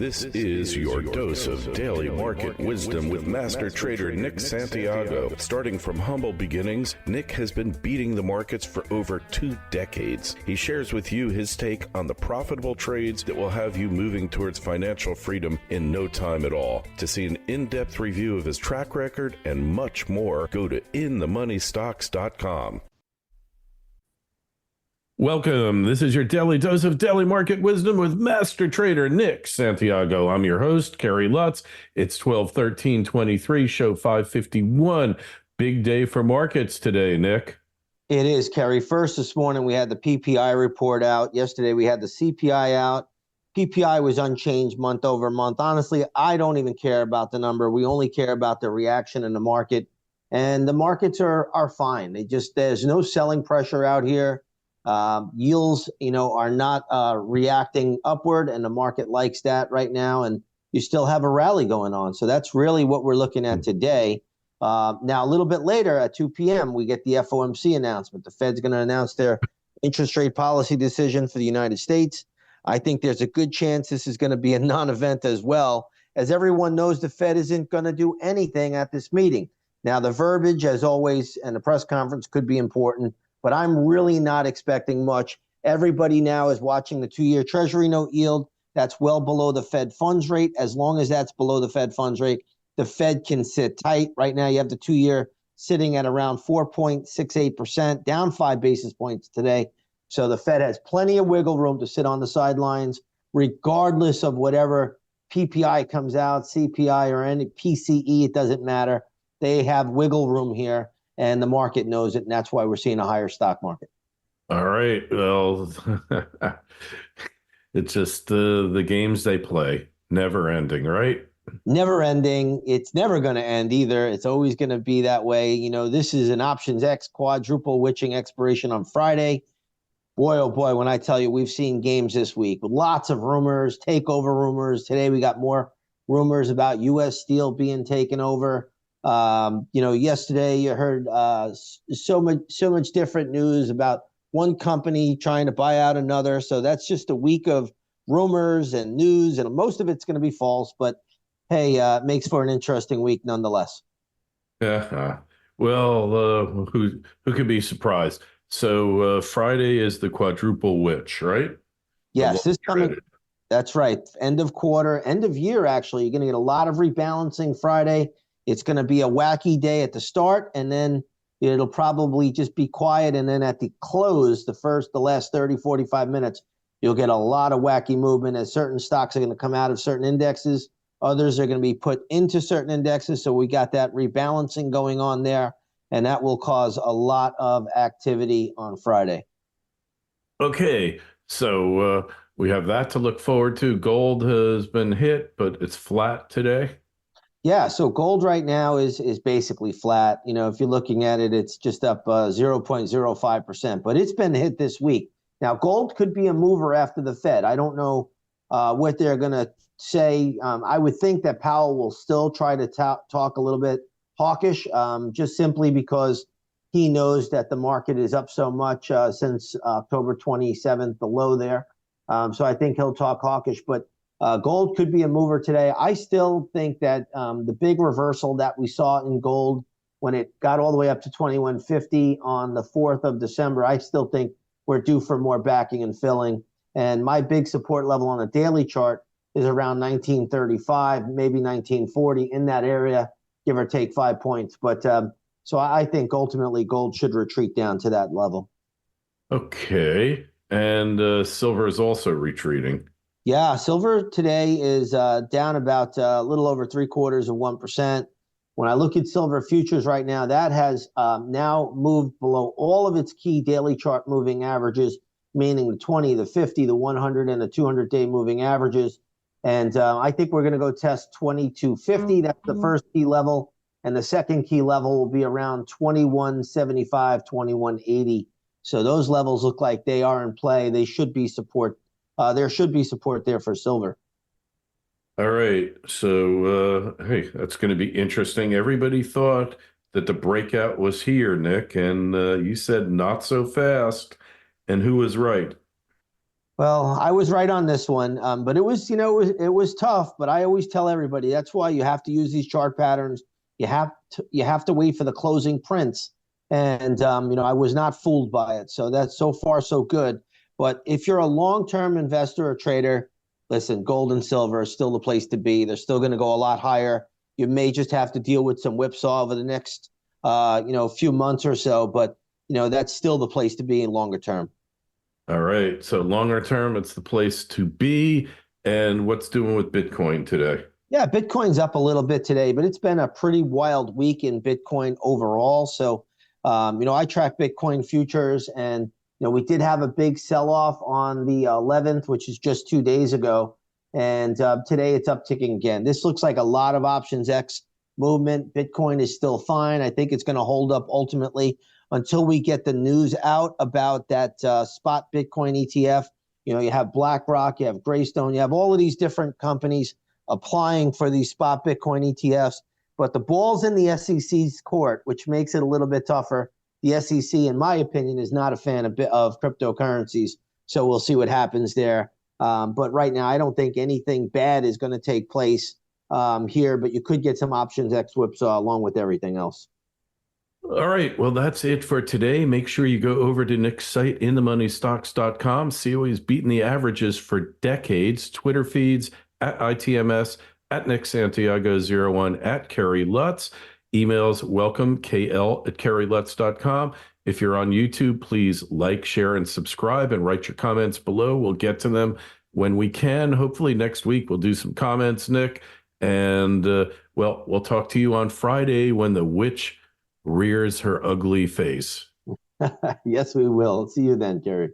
This is your dose of daily market wisdom with master trader Nick Santiago. Starting from humble beginnings, Nick has been beating the markets for over 2 decades. He shares with you his take on the profitable trades that will have you moving towards financial freedom in no time at all. To see an in-depth review of his track record and much more, go to inthemoneystocks.com. Welcome. This is your daily dose of daily market wisdom with master trader Nick Santiago. I'm your host, Kerry Lutz. It's 12/13/23, show 551. Big day for markets today, Nick. It is, Kerry. First, this morning we had the PPI report out. Yesterday we had the CPI out. PPI was unchanged month over month. Honestly, I don't even care about the number. We only care about the reaction in the market. And the markets are fine. There's no selling pressure out here. Yields, are not reacting upward, and the market likes that right now. And you still have a rally going on. So that's really what we're looking at today. Now, a little bit later at 2 p.m., we get the FOMC announcement. The Fed's going to announce their interest rate policy decision for the United States. I think there's a good chance this is going to be a non-event as well. As everyone knows, the Fed isn't going to do anything at this meeting. Now, the verbiage, as always, and the press conference could be important, but I'm really not expecting much. Everybody now is watching the 2-year Treasury note yield. That's well below the Fed funds rate. As long as that's below the Fed funds rate, the Fed can sit tight. Right now, you have the 2-year sitting at around 4.68%, down 5 basis points today. So the Fed has plenty of wiggle room to sit on the sidelines, regardless of whatever PPI comes out, CPI or any PCE, it doesn't matter. They have wiggle room here. And the market knows it, and that's why we're seeing a higher stock market. All right. Well, it's just the games they play, never ending, right? Never ending. It's never going to end either. It's always going to be that way. This is an options X quadruple witching expiration on Friday. Boy, oh boy, when I tell you, we've seen games this week with lots of rumors, takeover rumors. Today we got more rumors about U.S. Steel being taken over. Yesterday you heard so much different news about one company trying to buy out another. So that's just a week of rumors and news, and most of it's going to be false. But hey, it makes for an interesting week nonetheless. Yeah. Well, who could be surprised? So Friday is the quadruple witch, right? Yes, this coming. That's right. End of quarter, end of year. Actually, you're going to get a lot of rebalancing Friday. It's going to be a wacky day at the start, and then it'll probably just be quiet. And then at the close, the last 30, 45 minutes, you'll get a lot of wacky movement as certain stocks are going to come out of certain indexes. Others are going to be put into certain indexes. So we got that rebalancing going on there, and that will cause a lot of activity on Friday. Okay. So we have that to look forward to. Gold has been hit, but it's flat today. Yeah, so gold right now is basically flat. If you're looking at it, it's just up 0.05%, but it's been hit this week. Now, gold could be a mover after the Fed. I don't know what they're going to say. I would think that Powell will still try to talk a little bit hawkish, just simply because he knows that the market is up so much since October 27th, the low there. So I think he'll talk hawkish, but gold could be a mover today. I still think that the big reversal that we saw in gold when it got all the way up to 2150 on the 4th of December, I still think we're due for more backing and filling. And my big support level on the daily chart is around 1935, maybe 1940, in that area, give or take 5 points. But so I think ultimately gold should retreat down to that level. Okay. And silver is also retreating. Yeah, silver today is down about a little over 0.75%. When I look at silver futures right now, that has now moved below all of its key daily chart moving averages, meaning the 20, the 50, the 100, and the 200-day moving averages. And I think we're going to go test 2250. That's the first key level. And the second key level will be around 2175, 2180. So those levels look like they are in play. They should be support. There should be support there for silver. All right. So, hey, that's going to be interesting. Everybody thought that the breakout was here, Nick, and you said not so fast. And who was right? Well, I was right on this one, but it was, it was tough. But I always tell everybody that's why you have to use these chart patterns. You have to wait for the closing prints, and I was not fooled by it. So that's so far so good. But if you're a long-term investor or trader, listen, gold and silver is still the place to be. They're still going to go a lot higher. You may just have to deal with some whipsaw over the next, few months or so. But that's still the place to be in longer term. All right. So longer term, it's the place to be. And what's doing with Bitcoin today? Yeah, Bitcoin's up a little bit today, but it's been a pretty wild week in Bitcoin overall. So, I track Bitcoin futures, and we did have a big sell-off on the 11th, which is just 2 days ago, and today it's upticking again. This looks like a lot of options X movement. Bitcoin is still fine. I think it's going to hold up ultimately until we get the news out about that spot Bitcoin ETF. You have BlackRock, you have Greystone, you have all of these different companies applying for these spot Bitcoin ETFs, but the ball's in the SEC's court, which makes it a little bit tougher. The SEC, in my opinion, is not a fan of cryptocurrencies, so we'll see what happens there. But right now, I don't think anything bad is going to take place here, but you could get some options X whipsaw along with everything else. All right. Well, that's it for today. Make sure you go over to Nick's site, inthemoneystocks.com. See how he's beaten the averages for decades. Twitter feeds at ITMS, at Nick Santiago01, at Kerry Lutz. Emails welcome, KL@kerrylutz.com. If you're on YouTube, please like, share, and subscribe, and write your comments below. We'll get to them when we can. Hopefully next week we'll do some comments, Nick. And, we'll talk to you on Friday when the witch rears her ugly face. Yes, we will. See you then, Jerry.